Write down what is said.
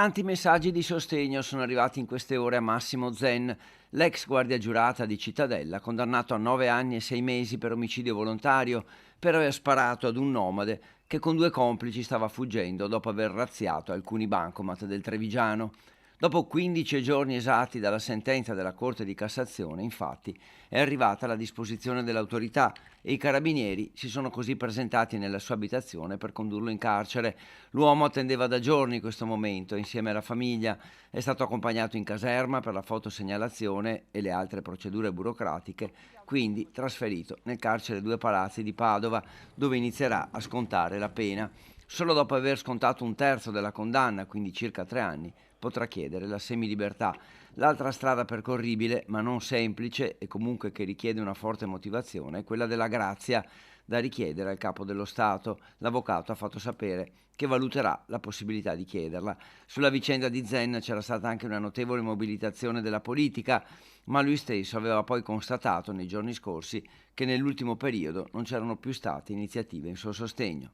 Tanti messaggi di sostegno sono arrivati in queste ore a Massimo Zen, l'ex guardia giurata di Cittadella, condannato a 9 anni e 6 mesi per omicidio volontario per aver sparato ad un nomade che con due complici stava fuggendo dopo aver razziato alcuni bancomat del Trevigiano. Dopo 15 giorni esatti dalla sentenza della Corte di Cassazione, infatti, è arrivata la disposizione dell'autorità e i carabinieri si sono così presentati nella sua abitazione per condurlo in carcere. L'uomo attendeva da giorni questo momento insieme alla famiglia, è stato accompagnato in caserma per la fotosegnalazione e le altre procedure burocratiche, quindi trasferito nel carcere Due Palazzi di Padova, dove inizierà a scontare la pena. Solo dopo aver scontato un terzo della condanna, quindi circa 3 anni, potrà chiedere la semilibertà. L'altra strada percorribile, ma non semplice e comunque che richiede una forte motivazione, è quella della grazia da richiedere al capo dello Stato. L'avvocato ha fatto sapere che valuterà la possibilità di chiederla. Sulla vicenda di Zen c'era stata anche una notevole mobilitazione della politica, ma lui stesso aveva poi constatato nei giorni scorsi che nell'ultimo periodo non c'erano più state iniziative in suo sostegno.